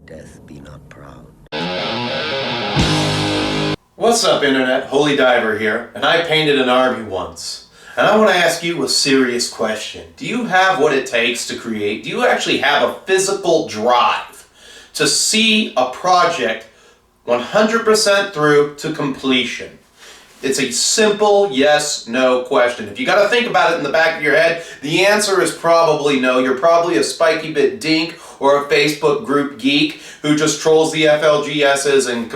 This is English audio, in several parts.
Death be not proud. What's up, Internet? Holy Diver here, and I painted an army once. And I want to ask you a serious question. Do you have what it takes to create? Do you actually have a physical drive to see a project 100% through to completion? It's a simple yes/no question. If you got to think about it in the back of your head, the answer is probably no. You're probably a spiky bit dink or a Facebook group geek who just trolls the FLGSs and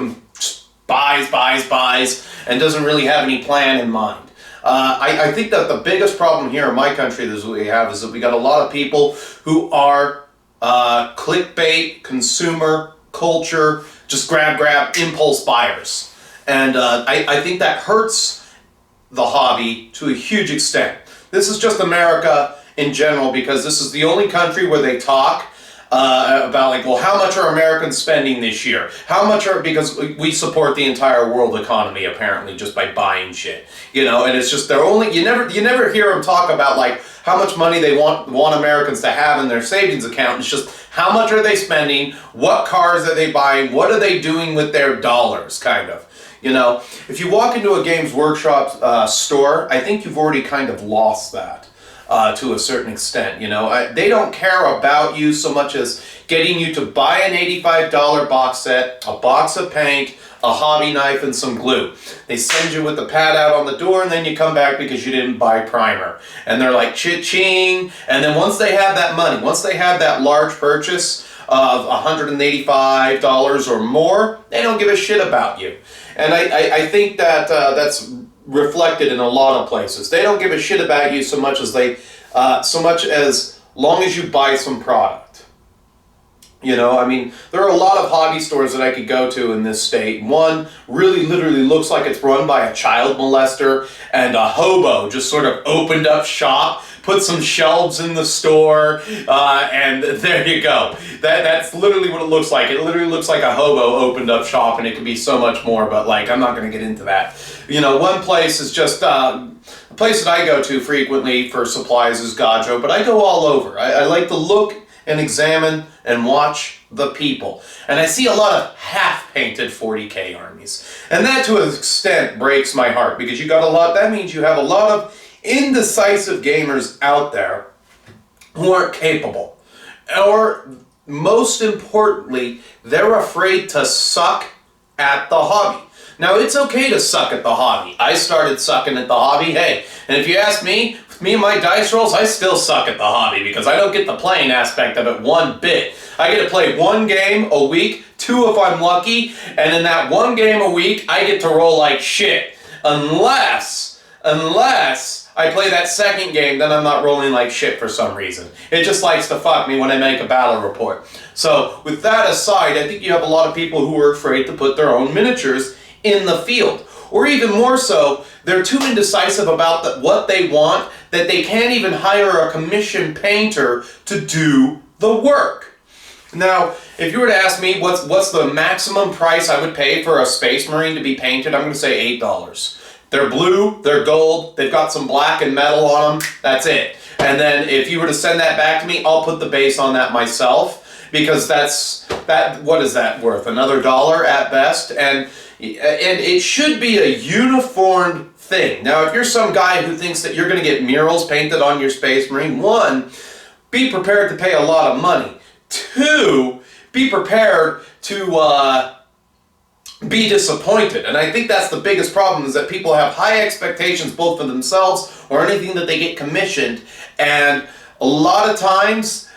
buys, and doesn't really have any plan in mind. I think that the biggest problem here in my country that we have is that we got a lot of people who are clickbait, consumer culture, just grab, impulse buyers. And I think that hurts the hobby to a huge extent. This is just America in general, because this is the only country where they talk about, like, well, how much are Americans spending this year? How much are, because we support the entire world economy apparently just by buying shit, you know, and it's just they're only, you never hear them talk about like how much money they want Americans to have in their savings account. It's just how much are they spending, what cars are they buying, what are they doing with their dollars, kind of. You know, if you walk into a Games Workshop store, I think you've already kind of lost that. To a certain extent, you know. They don't care about you so much as getting you to buy an $85 box set, a box of paint, a hobby knife, and some glue. They send you with the pad out on the door, and then you come back because you didn't buy primer. And they're like, cha-ching. And then once they have that money, once they have that large purchase of $185 or more, they don't give a shit about you. And I think that that's reflected in a lot of places. They don't give a shit about you so much as long as you buy some product. You know, I mean, there are a lot of hobby stores that I could go to in this state. One really literally looks like it's run by a child molester and a hobo just sort of opened up shop, put some shelves in the store, and there you go. That's literally what it looks like. It literally looks like a hobo opened up shop, and it could be so much more, but like, I'm not going to get into that. You know, one place is just, a place that I go to frequently for supplies is Gajo, but I go all over. I like to look and examine and watch the people. And I see a lot of half-painted 40K armies. And that to an extent breaks my heart, because that means you have a lot of indecisive gamers out there who aren't capable. Or, most importantly, they're afraid to suck at the hobby. Now, it's okay to suck at the hobby. I started sucking at the hobby, hey. And if you ask me, with me and my dice rolls, I still suck at the hobby because I don't get the playing aspect of it one bit. I get to play one game a week, two if I'm lucky, and in that one game a week, I get to roll like shit. Unless I play that second game, then I'm not rolling like shit for some reason. It just likes to fuck me when I make a battle report. So, with that aside, I think you have a lot of people who are afraid to put their own miniatures in the field. Or even more so, they're too indecisive about what they want that they can't even hire a commissioned painter to do the work. Now, if you were to ask me what's the maximum price I would pay for a Space Marine to be painted, I'm going to say $8. They're blue, they're gold, they've got some black and metal on them, that's it. And then if you were to send that back to me, I'll put the base on that myself, because what is that worth? Another $1 at best? And it should be a uniform thing. Now, if you're some guy who thinks that you're going to get murals painted on your Space Marine, one, be prepared to pay a lot of money. Two, be prepared to be disappointed. And I think that's the biggest problem, is that people have high expectations both for themselves or anything that they get commissioned, and a lot of times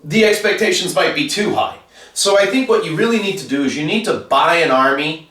the expectations might be too high. So I think what you really need to do is you need to buy an army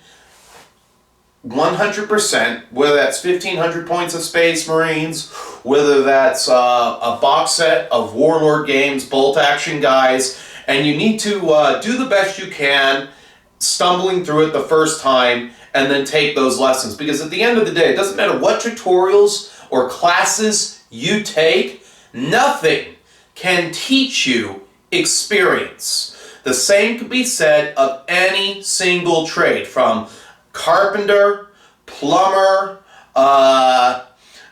100%, whether that's 1,500 points of Space Marines, whether that's a box set of Warlord games, bolt action guys, and you need to do the best you can, stumbling through it the first time, and then take those lessons. Because at the end of the day, it doesn't matter what tutorials or classes you take, nothing can teach you experience. The same could be said of any single trade, from carpenter, plumber,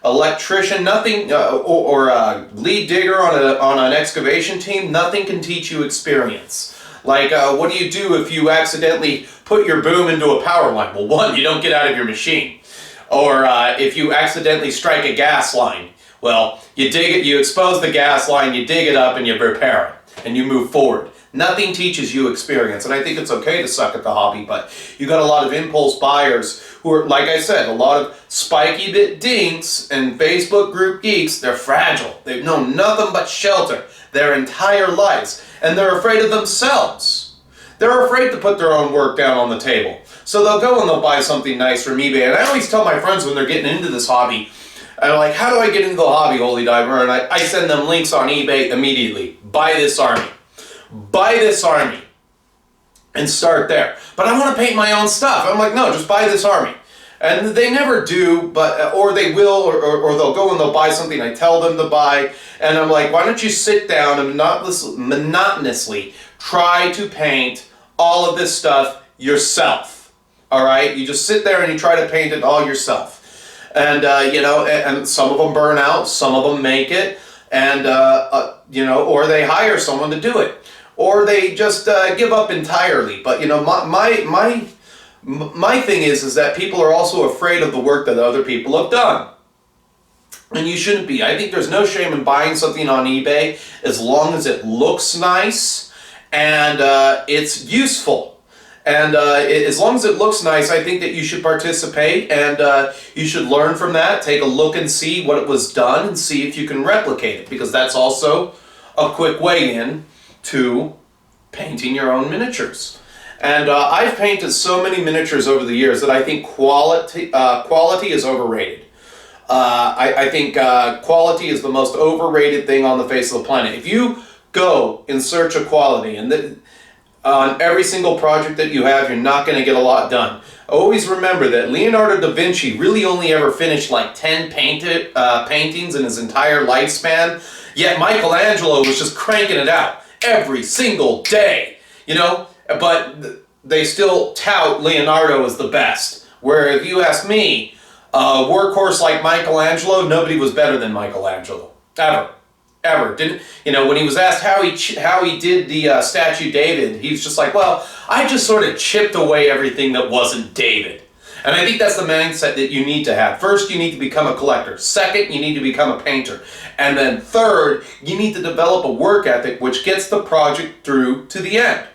electrician, nothing, or lead digger on an excavation team. Nothing can teach you experience. Like, what do you do if you accidentally put your boom into a power line? Well, one, you don't get out of your machine. Or if you accidentally strike a gas line, well, you dig it, you expose the gas line, you dig it up, and you repair it, and you move forward. Nothing teaches you experience, and I think it's okay to suck at the hobby, but you got a lot of impulse buyers who are, like I said, a lot of spiky bit dinks and Facebook group geeks. They're fragile. They've known nothing but shelter their entire lives, and they're afraid of themselves. They're afraid to put their own work down on the table. So they'll go and they'll buy something nice from eBay, and I always tell my friends when they're getting into this hobby, I'm like, how do I get into the hobby, Holy Diver? And I send them links on eBay immediately. Buy this army. Buy this army and start there. But I want to paint my own stuff. I'm like, no, just buy this army. And they never do, but or they will, or they'll go and they'll buy something I tell them to buy. And I'm like, why don't you sit down and monotonously try to paint all of this stuff yourself? All right? You just sit there and you try to paint it all yourself. And, you know, and some of them burn out, some of them make it, and, you know, or they hire someone to do it. Or they just give up entirely. But, you know, my thing is that people are also afraid of the work that other people have done. And you shouldn't be. I think there's no shame in buying something on eBay as long as it looks nice and it's useful. And as long as it looks nice, I think that you should participate and you should learn from that, take a look and see what it was done and see if you can replicate it, because that's also a quick way in to painting your own miniatures. And I've painted so many miniatures over the years that I think quality is overrated. I think quality is the most overrated thing on the face of the planet. If you go in search of quality, and on every single project that you have, you're not going to get a lot done. Always remember that Leonardo da Vinci really only ever finished like 10 paintings in his entire lifespan, yet Michelangelo was just cranking it out every single day, you know? But they still tout Leonardo as the best. Where if you ask me, a workhorse like Michelangelo, nobody was better than Michelangelo. Ever. Didn't, you know, when he was asked how he did the statue David, he was just like, well, I just sort of chipped away everything that wasn't David. And I think that's the mindset that you need to have. First, you need to become a collector. Second, you need to become a painter. And then third, you need to develop a work ethic which gets the project through to the end.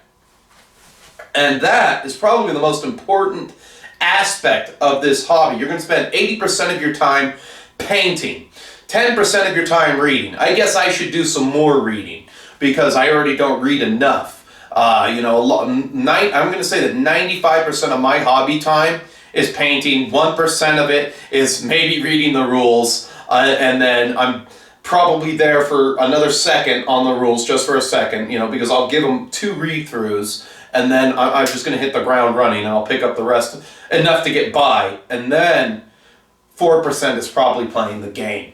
And that is probably the most important aspect of this hobby. You're going to spend 80% of your time painting, 10% of your time reading. I guess I should do some more reading because I already don't read enough. You know, I'm going to say that 95% of my hobby time is painting. 1% of it is maybe reading the rules, and then I'm probably there for another second on the rules, just for a second, you know, because I'll give them 2 read-throughs, and then I'm just going to hit the ground running, and I'll pick up the rest enough to get by, and then 4% is probably playing the game.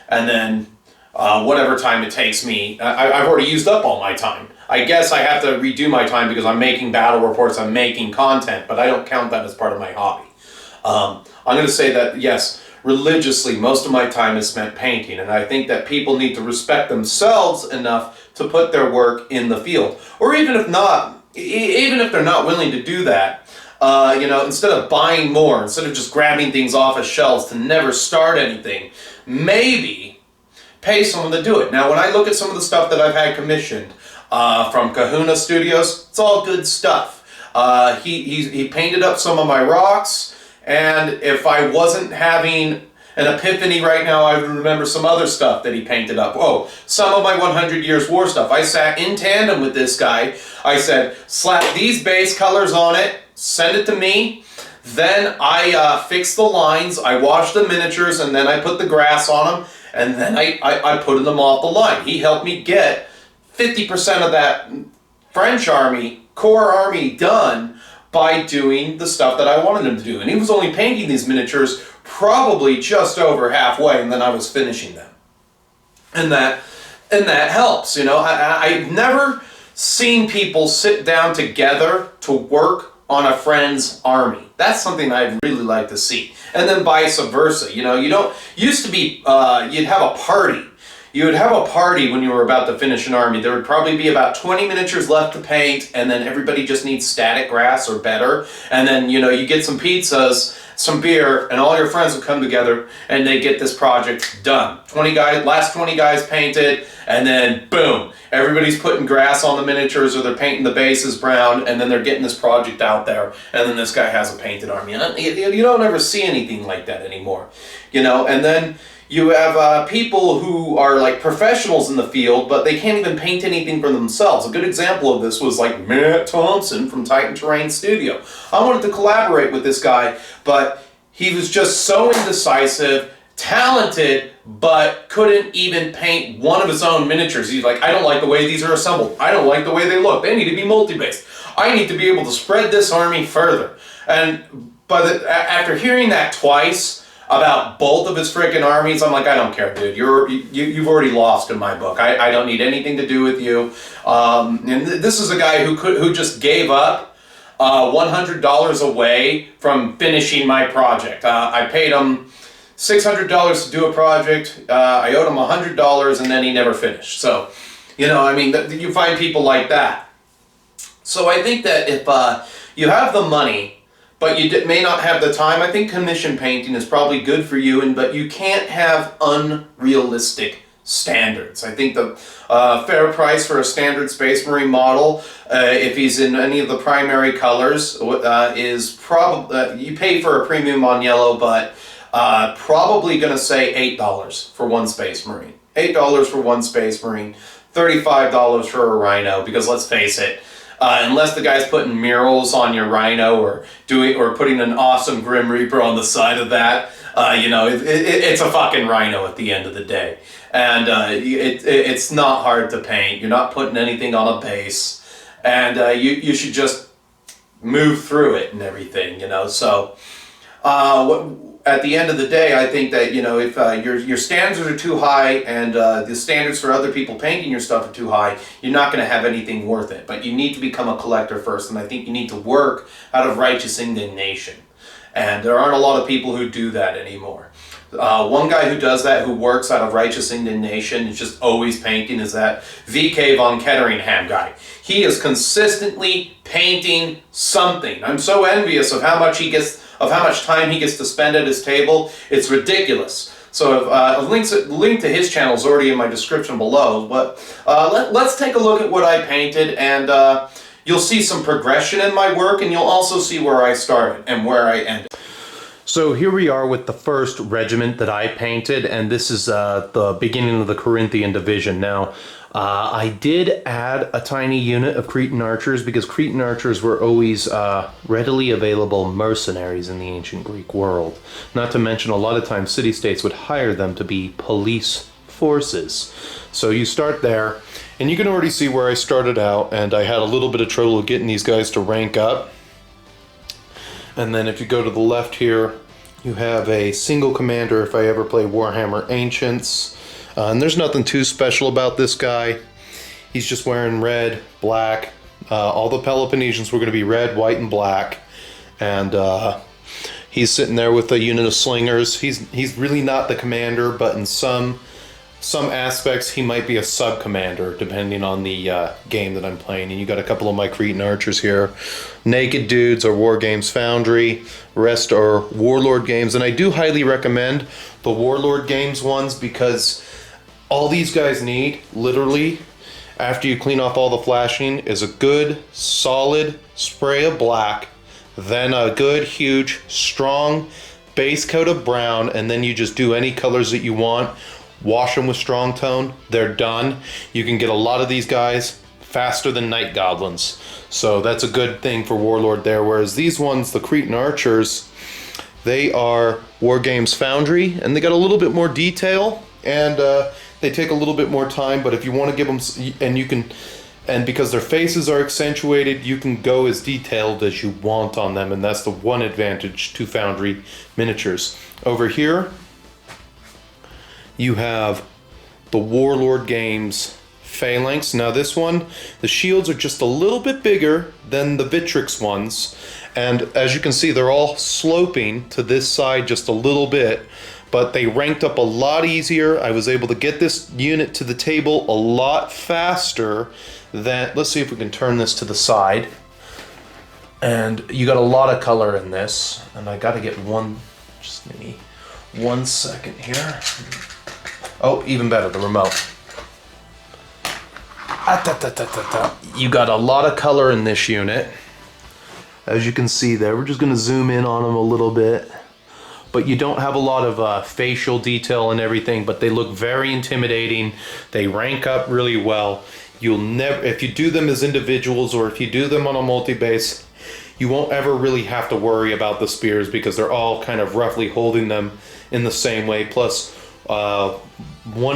And then whatever time it takes me, I've already used up all my time. I guess I have to redo my time because I'm making battle reports, I'm making content, but I don't count that as part of my hobby. I'm going to say that, yes, religiously, most of my time is spent painting, and I think that people need to respect themselves enough to put their work in the field. Or even if they're not willing to do that, you know, instead of buying more, instead of just grabbing things off of shelves to never start anything, maybe pay someone to do it. Now, when I look at some of the stuff that I've had commissioned from Kahunna Studios, it's all good stuff. He painted up some of my rocks, and if I wasn't having an epiphany right now, I would remember some other stuff that he painted up. Oh, some of my 100 Years War stuff. I sat in tandem with this guy. I said, slap these base colors on it, send it to me. Then I fix the lines, I wash the miniatures, and then I put the grass on them, and then I put them off the line. He helped me get 50% of that French army, core army done by doing the stuff that I wanted him to do. And he was only painting these miniatures probably just over halfway, and then I was finishing them. And that helps, you know. I've never seen people sit down together to work on a friend's army. That's something I'd really like to see. And then vice versa. You know, you don't used to be you'd have a party. you would have a party when you were about to finish an army. There would probably be about 20 miniatures left to paint, and then everybody just needs static grass or better. And then, you know, you get some pizzas, some beer, and all your friends would come together and they get this project done. 20 guys, last 20 guys painted, and then boom, everybody's putting grass on the miniatures, or they're painting the bases brown, and then they're getting this project out there, and then this guy has a painted army. And you don't ever see anything like that anymore, you know. And then you have people who are like professionals in the field, but they can't even paint anything for themselves. A good example of this was like Matt Thompson from Titan Terrain Studio. I wanted to collaborate with this guy, but he was just so indecisive, talented, but couldn't even paint one of his own miniatures. He's like, I don't like the way these are assembled. I don't like the way they look. They need to be multi-based. I need to be able to spread this army further. And after hearing that twice about both of his freaking armies, I'm like, I don't care, dude. You've already lost in my book. I don't need anything to do with you. And this is a guy who just gave up $100 away from finishing my project. I paid him $600 to do a project. I owed him $100, and then he never finished. So, you know, I mean, you find people like that. So I think that if you have the money, but you may not have the time, I think commission painting is probably good for you, but you can't have unrealistic standards. I think the fair price for a standard Space Marine model, if he's in any of the primary colors, is probably, you pay for a premium on yellow, but probably going to say $8 for one Space Marine. $8 for one Space Marine, $35 for a Rhino, because let's face it, unless the guy's putting murals on your Rhino or putting an awesome Grim Reaper on the side of that, you know, it's a fucking Rhino at the end of the day. And it's not hard to paint. You're not putting anything on a base. And you should just move through it and everything, you know. So at the end of the day, I think that, you know, if your standards are too high and the standards for other people painting your stuff are too high, you're not going to have anything worth it. But you need to become a collector first, and I think you need to work out of righteous indignation. And there aren't a lot of people who do that anymore. One guy who does that, who works out of righteous indignation, is just always painting, is that VK Vonketteringham guy. He is consistently painting something. I'm so envious of how much time he gets to spend at his table. It's ridiculous. So a link to his channel is already in my description below. But let's take a look at what I painted, and you'll see some progression in my work, and you'll also see where I started and where I ended. So here we are with the first regiment that I painted, and this is the beginning of the Corinthian division. Now, I did add a tiny unit of Cretan archers, because Cretan archers were always readily available mercenaries in the ancient Greek world. Not to mention, a lot of times city-states would hire them to be police forces. So you start there, and you can already see where I started out, and I had a little bit of trouble getting these guys to rank up. And then if you go to the left here, you have a single commander if I ever play Warhammer Ancients. And there's nothing too special about this guy. He's just wearing red, black. All the Peloponnesians were going to be red, white, and black. And he's sitting there with a unit of Slingers. He's really not the commander, but in some aspects he might be a sub-commander, depending on the game that I'm playing. And you got a couple of my Cretan archers here. Naked dudes are War Games Foundry. Rest are Warlord games. And I do highly recommend the Warlord games ones, because all these guys need, literally, after you clean off all the flashing, is a good, solid spray of black, then a good, huge, strong base coat of brown, and then you just do any colors that you want. Wash them with strong tone. They're done. You can get a lot of these guys faster than night goblins. So that's a good thing for Warlord there. Whereas these ones, the Cretan archers, they are War Games Foundry, and they got a little bit more detail, and they take a little bit more time. But if you want to give them, and because their faces are accentuated, you can go as detailed as you want on them, and that's the one advantage to Foundry miniatures. Over here, you have the Warlord Games Phalanx. Now this one, the shields are just a little bit bigger than the Vitrix ones, and as you can see, they're all sloping to this side just a little bit, but they ranked up a lot easier. I was able to get this unit to the table a lot faster than, let's see if we can turn this to the side. And you got a lot of color in this, and I got to get one, just maybe 1 second here. Oh, even better, the remote. You got a lot of color in this unit. As you can see there, we're just going to zoom in on them a little bit. But you don't have a lot of facial detail and everything, but they look very intimidating. They rank up really well. You'll never, if you do them as individuals or if you do them on a multi-base, you won't ever really have to worry about the spears because they're all kind of roughly holding them in the same way. Plus, 1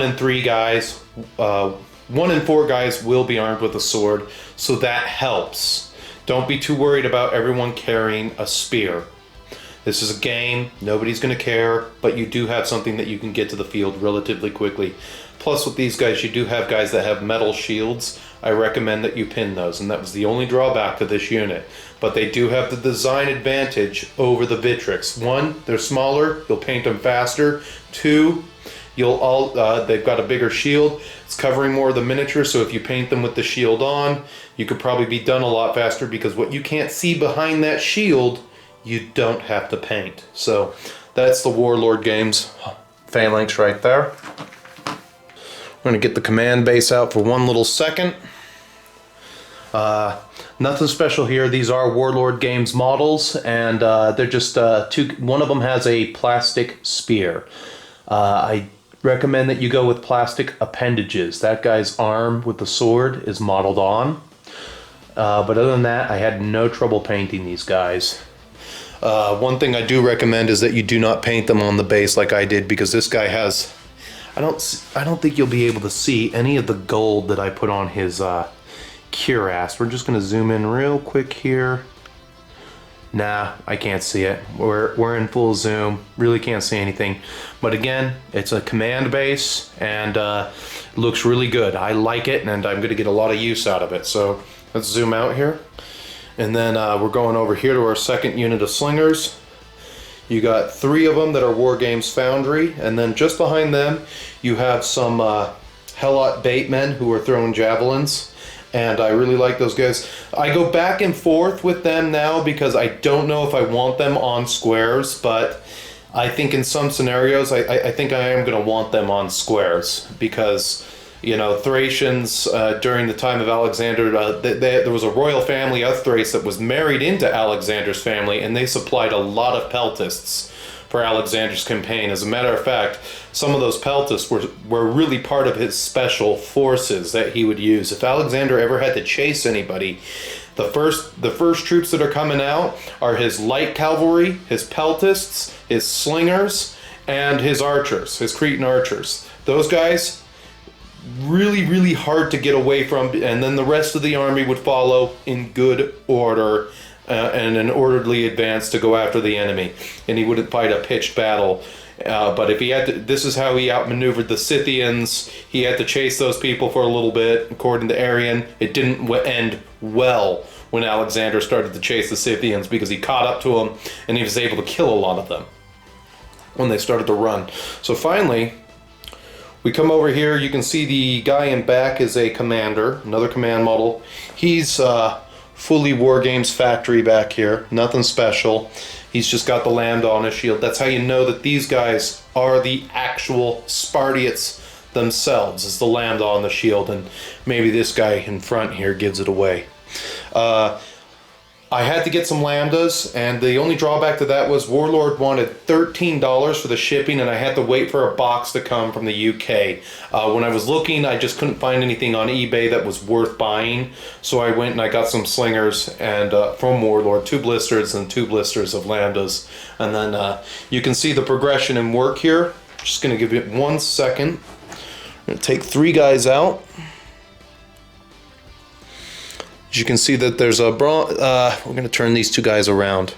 in 3 guys, 1 in 4 guys will be armed with a sword, so that helps. Don't be too worried about everyone carrying a spear. This is a game, nobody's going to care, but you do have something that you can get to the field relatively quickly. Plus with these guys, you do have guys that have metal shields. I recommend that you pin those, and that was the only drawback to this unit. But they do have the design advantage over the Victrix. 1, they're smaller, you'll paint them faster. 2, they've got a bigger shield. It's covering more of the miniature, so if you paint them with the shield on, you could probably be done a lot faster because what you can't see behind that shield, you don't have to paint. So that's the Warlord games Phalanx right there. We're going to get the command base out for one little second. Nothing special here. These are Warlord games models, and they're just one of them has a plastic spear. I recommend that you go with plastic appendages. That guy's arm with the sword is modeled on. But other than that, I had no trouble painting these guys. One thing I do recommend is that you do not paint them on the base like I did, because this guy has, I don't think you'll be able to see any of the gold that I put on his cuirass. We're just going to zoom in real quick here. Nah, I can't see it. We're in full zoom. Really can't see anything. But again, it's a command base, and it looks really good. I like it, and I'm going to get a lot of use out of it. So let's zoom out here. And then we're going over here to our second unit of Slingers. You got 3 of them that are Wargames Foundry, and then just behind them you have some Helot Batemen who are throwing javelins. And I really like those guys. I go back and forth with them now because I don't know if I want them on squares, but I think in some scenarios I think I am going to want them on squares because, you know, Thracians during the time of Alexander, there was a royal family of Thrace that was married into Alexander's family, and they supplied a lot of peltasts for Alexander's campaign. As a matter of fact, some of those peltasts were really part of his special forces that he would use. If Alexander ever had to chase anybody, the first troops that are coming out are his light cavalry, his peltasts, his slingers, and his archers, his Cretan archers. Those guys, really, really hard to get away from, and then the rest of the army would follow in good order and an orderly advance to go after the enemy, and he wouldn't fight a pitched battle. But if he had to, this is how he outmaneuvered the Scythians. He had to chase those people for a little bit. According to Arrian, it didn't end well when Alexander started to chase the Scythians because he caught up to them and he was able to kill a lot of them when they started to run. So finally, we come over here. You can see the guy in back is a commander, another command model. He's fully Wargames Factory back here, nothing special. He's just got the lambda on his shield. That's how you know that these guys are the actual Spartiates themselves, is the lambda on the shield, and maybe this guy in front here gives it away. I had to get some lambdas, and the only drawback to that was Warlord wanted $13 for the shipping, and I had to wait for a box to come from the UK. When I was looking, I just couldn't find anything on eBay that was worth buying, so I went and I got some Slingers and from Warlord, 2 blisters and 2 blisters of lambdas. And then you can see the progression in work here. Just going to give it 1 second. I'm going to take 3 guys out. As you can see that there's a we're going to turn these 2 guys around.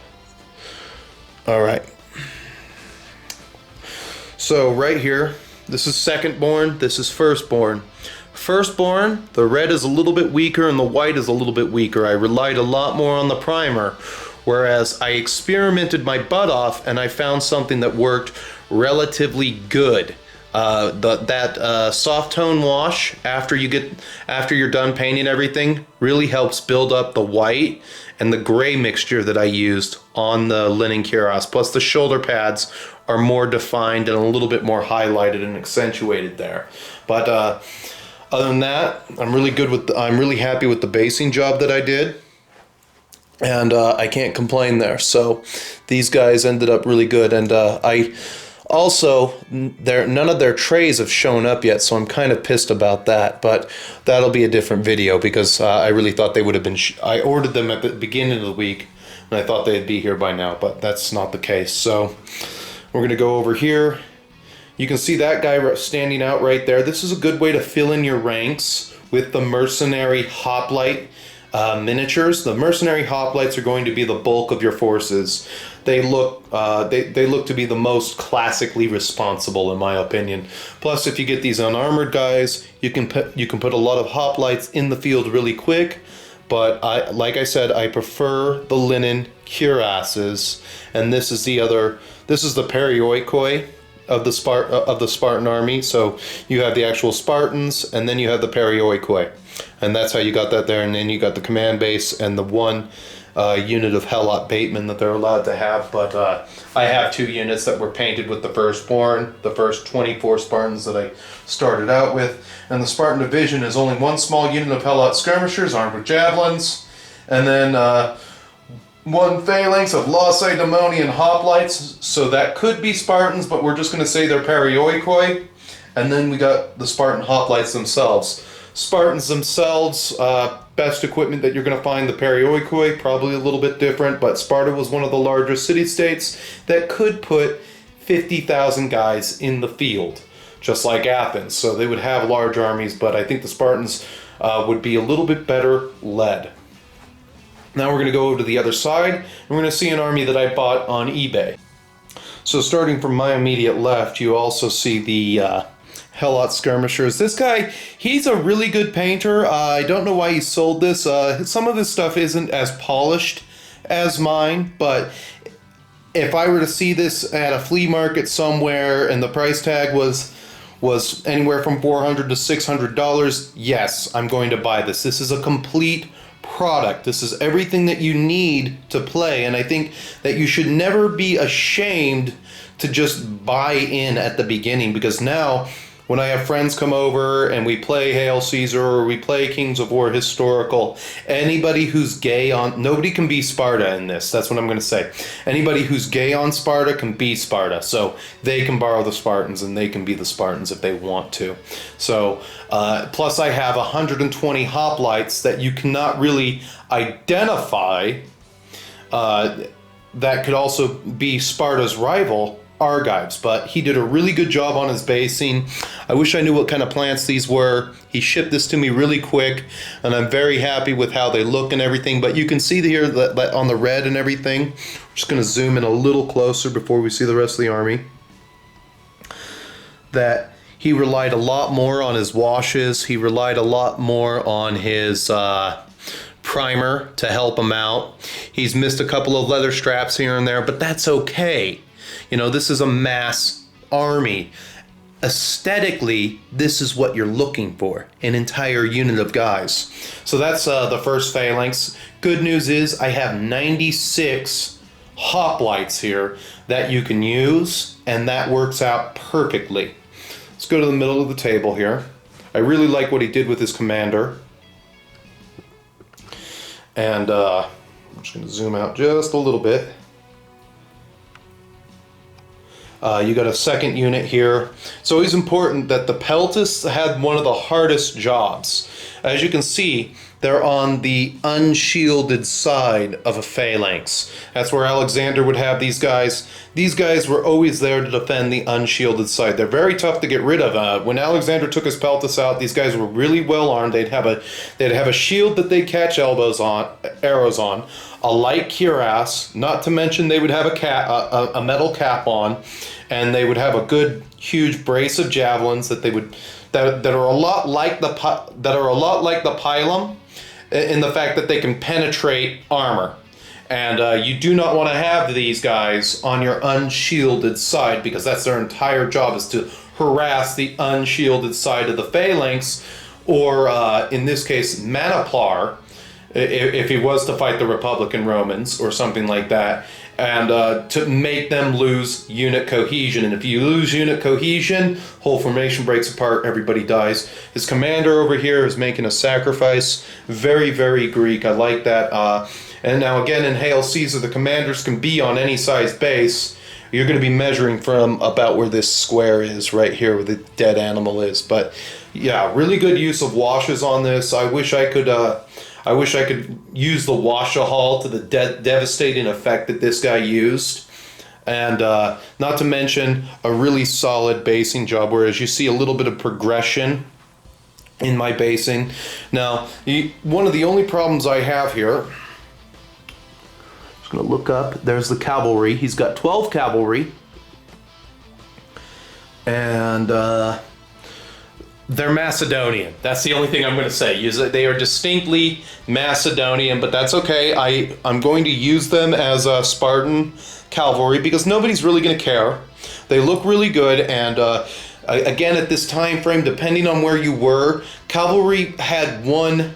All right. So right here, this is secondborn, this is firstborn. Firstborn, the red is a little bit weaker and the white is a little bit weaker. I relied a lot more on the primer. Whereas I experimented my butt off and I found something that worked relatively good. That soft tone wash after you're done painting everything really helps build up the white and the gray mixture that I used on the linen cuirass. Plus the shoulder pads are more defined and a little bit more highlighted and accentuated there. But other than that, I'm really happy with the basing job that I did. And I can't complain there. So these guys ended up really good. And also, none of their trays have shown up yet, so I'm kind of pissed about that. But that'll be a different video because I really thought they would have been... I ordered them at the beginning of the week, and I thought they'd be here by now, but that's not the case. So we're going to go over here. You can see that guy standing out right there. This is a good way to fill in your ranks with the mercenary hoplite miniatures. The mercenary hoplites are going to be the bulk of your forces. They look to be the most classically responsible, in my opinion. Plus, if you get these unarmored guys, you can put a lot of hoplites in the field really quick. But like I said, I prefer the linen cuirasses, and this is the perioikoi of the Spartan army. So you have the actual Spartans, and then you have the perioikoi, and that's how you got that there. And then you got the command base and the one unit of Helot Bateman that they're allowed to have. But I have 2 units that were painted with the firstborn, the first 24 Spartans that I started out with. And the Spartan division is only 1 small unit of Helot Skirmishers armed with javelins, and then 1 Phalanx of Lacedaemonian hoplites. So that could be Spartans, but we're just going to say they're perioikoi. And then we got the Spartan hoplites themselves. Spartans themselves, best equipment that you're going to find, the perioikoi, probably a little bit different, but Sparta was one of the larger city-states that could put 50,000 guys in the field, just like Athens. So they would have large armies, but I think the Spartans would be a little bit better led. Now we're going to go over to the other side, and we're going to see an army that I bought on eBay. So starting from my immediate left, you also see the Helot Skirmishers. This guy, he's a really good painter. I don't know why he sold this. Some of this stuff isn't as polished as mine, but if I were to see this at a flea market somewhere and the price tag was anywhere from $400 to $600, yes, I'm going to buy this. This is a complete product. This is everything that you need to play, and I think that you should never be ashamed to just buy in at the beginning, because now when I have friends come over and we play Hail Caesar or we play Kings of War Historical, anybody who's gay on... Nobody can be Sparta in this. That's what I'm going to say. Anybody who's gay on Sparta can be Sparta. So they can borrow the Spartans and they can be the Spartans if they want to. So, plus I have 120 hoplites that you cannot really identify that could also be Sparta's rival, Argives, but he did a really good job on his basing. I wish I knew what kind of plants these were. He shipped this to me really quick, and I'm very happy with how they look and everything, but you can see here that on the red and everything. I'm just going to zoom in a little closer before we see the rest of the army. That he relied a lot more on his washes. He relied a lot more on his primer to help him out. He's missed a couple of leather straps here and there, but that's okay. You know, this is a mass army. Aesthetically, this is what you're looking for, an entire unit of guys. So that's the first Phalanx. Good news is I have 96 hoplites here that you can use, and that works out perfectly. Let's go to the middle of the table here. I really like what he did with his commander. And I'm just going to zoom out just a little bit. You got a second unit here. It's always important that the Peltists had one of the hardest jobs. As you can see, they're on the unshielded side of a phalanx. That's where Alexander would have these guys. These guys were always there to defend the unshielded side. They're very tough to get rid of. When Alexander took his Peltists out, these guys were really well armed. They'd have a shield that they'd catch arrows on, a light cuirass, not to mention they would have a metal cap on, and they would have a good huge brace of javelins that are a lot like the pilum, in the fact that they can penetrate armor. And you do not want to have these guys on your unshielded side, because that's their entire job, is to harass the unshielded side of the Phalanx, or in this case, Maniplar, if he was to fight the Republican Romans or something like that, and to make them lose unit cohesion. And if you lose unit cohesion, whole formation breaks apart, everybody dies. His commander over here is making a sacrifice. Very, very Greek. I like that. And now again, in Hail Caesar, the commanders can be on any size base. You're going to be measuring from about where this square is, right here where the dead animal is. But yeah, really good use of washes on this. I wish I could use the wash-a-haul to the devastating effect that this guy used. And not to mention a really solid basing job, whereas you see a little bit of progression in my basing. Now, one of the only problems I have here, going to look up, there's the cavalry. He's got 12 cavalry, and they're Macedonian. That's the only thing I'm going to say. They are distinctly Macedonian, but that's okay. I'm going to use them as a Spartan cavalry because nobody's really going to care. They look really good, and again, at this time frame, depending on where you were, cavalry had one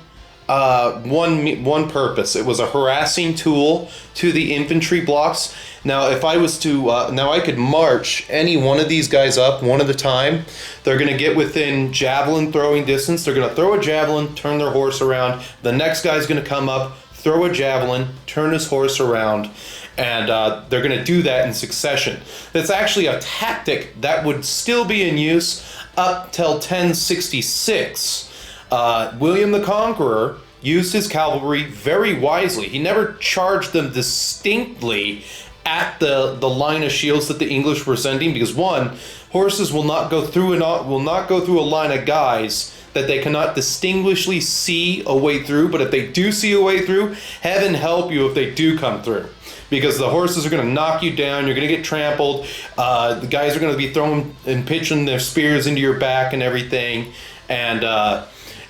purpose. It was a harassing tool to the infantry blocks. Now, if I was to, now I could march any one of these guys up one at a time. They're going to get within javelin throwing distance. They're going to throw a javelin, turn their horse around. The next guy's going to come up, throw a javelin, turn his horse around, and they're going to do that in succession. That's actually a tactic that would still be in use up till 1066. William the Conqueror used his cavalry very wisely. He never charged them distinctly at the line of shields that the English were sending, because one, horses will not go through a line of guys that they cannot distinguishably see a way through. But if they do see a way through, heaven help you if they do come through, because the horses are going to knock you down. You're going to get trampled. The guys are going to be throwing and pitching their spears into your back and everything. And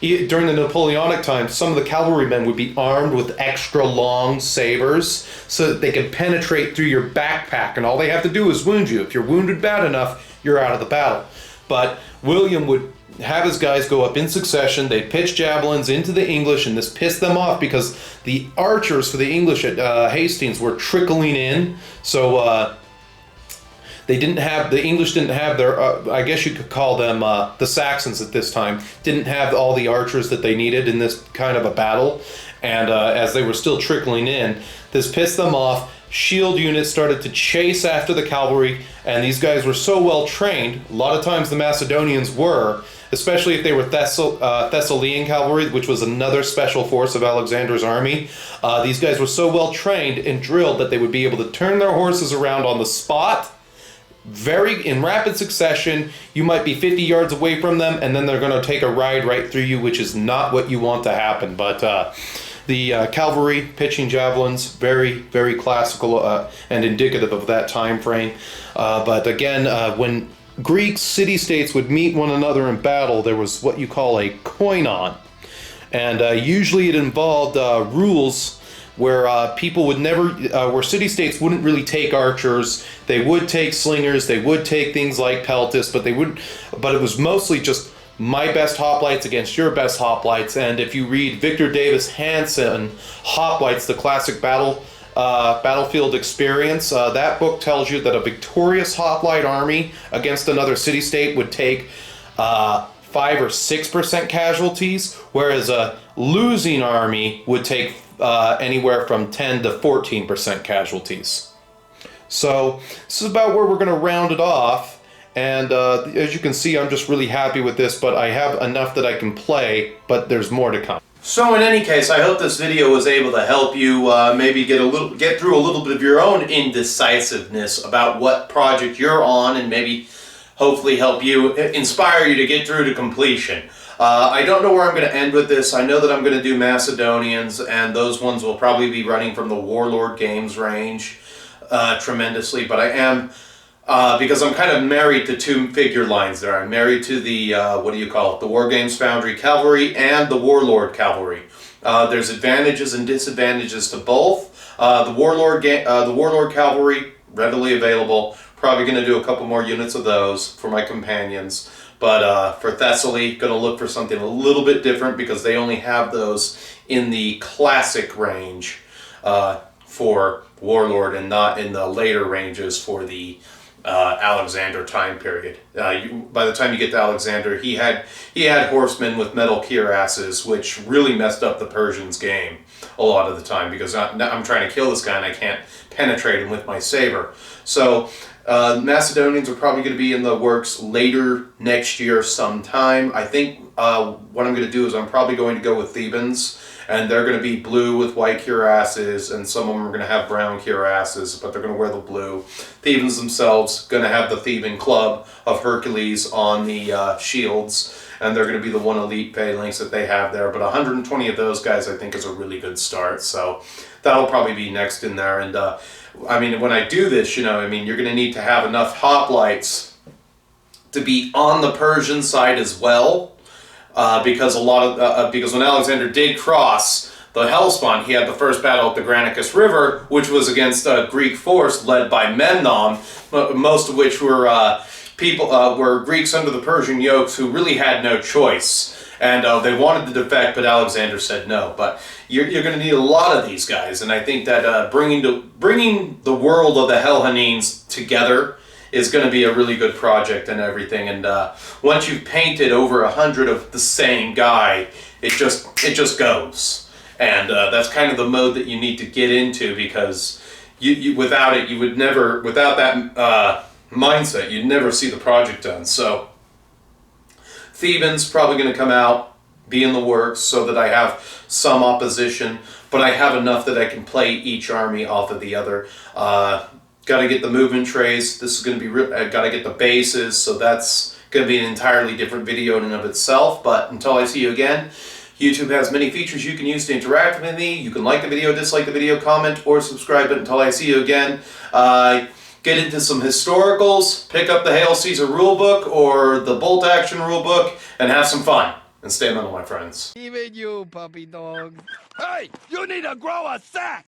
during the Napoleonic times, some of the cavalrymen would be armed with extra long sabers so that they could penetrate through your backpack, and all they have to do is wound you. If you're wounded bad enough, you're out of the battle. But William would have his guys go up in succession. They'd pitch javelins into the English, and this pissed them off because the archers for the English at Hastings were trickling in. So the English didn't have their, I guess you could call them the Saxons at this time, didn't have all the archers that they needed in this kind of a battle. And as they were still trickling in, this pissed them off. Shield units started to chase after the cavalry, and these guys were so well trained. A lot of times the Macedonians were, especially if they were Thessalian cavalry, which was another special force of Alexander's army. These guys were so well trained and drilled that they would be able to turn their horses around on the spot, in rapid succession. You might be 50 yards away from them, and then they're going to take a ride right through you, which is not what you want to happen. But the cavalry pitching javelins, very, very classical and indicative of that time frame. But again, when Greek city-states would meet one another in battle, there was what you call a koinon. And usually it involved rules where people would never, where city-states wouldn't really take archers. They would take slingers, they would take things like peltists, but it was mostly just my best hoplites against your best hoplites. And if you read Victor Davis Hanson, Hoplites, the classic battlefield experience, that book tells you that a victorious hoplite army against another city-state would take 5 or 6% casualties, whereas a losing army would take anywhere from 10 to 14% casualties. So this is about where we're going to round it off. And as you can see, I'm just really happy with this, but I have enough that I can play, but there's more to come. So in any case, I hope this video was able to help you maybe get through a little bit of your own indecisiveness about what project you're on, and maybe hopefully help you, inspire you to get through to completion. I don't know where I'm going to end with this. I know that I'm going to do Macedonians, and those ones will probably be running from the Warlord games range tremendously, but I am, because I'm kind of married to two figure lines there. I'm married to the, the War Games Foundry Cavalry and the Warlord Cavalry. There's advantages and disadvantages to both. The Warlord Cavalry, readily available. Probably going to do a couple more units of those for my companions. But for Thessaly, going to look for something a little bit different because they only have those in the classic range for Warlord and not in the later ranges for the Alexander time period. By the time you get to Alexander, he had horsemen with metal cuirasses, which really messed up the Persians' game a lot of the time because I'm trying to kill this guy and I can't penetrate him with my saber. So Macedonians are probably going to be in the works later next year sometime. I think what I'm going to do is I'm probably going to go with Thebans. And they're going to be blue with white cuirasses, and some of them are going to have brown cuirasses, but they're going to wear the blue. Thebans themselves going to have the Theban club of Hercules on the shields, and they're going to be the one elite phalanx that they have there. But 120 of those guys, I think, is a really good start. So that'll probably be next in there. And I mean, when I do this, you're going to need to have enough hoplites to be on the Persian side as well. Because when Alexander did cross the Hellespont, he had the first battle at the Granicus River, which was against a Greek force led by Memnon, most of which were were Greeks under the Persian yokes who really had no choice, and they wanted to defect, but Alexander said no. But you're going to need a lot of these guys, and I think that bringing the world of the Hellenes together is going to be a really good project and everything. And once you've painted over 100 of the same guy, it just goes. And that's kind of the mode that you need to get into, because without that mindset, you'd never see the project done. So Thebans probably going to come out, be in the works, so that I have some opposition, but I have enough that I can play each army off of the other. Got to get the movement trays. This is going to be got to get the bases, so that's going to be an entirely different video in and of itself. But until I see you again, YouTube has many features you can use to interact with me. You can like the video, dislike the video, comment, or subscribe. But until I see you again, get into some historicals, pick up the Hail Caesar rulebook or the Bolt Action rulebook, and have some fun. And stay metal, my friends. Even you, puppy dog. Hey, you need to grow a sack!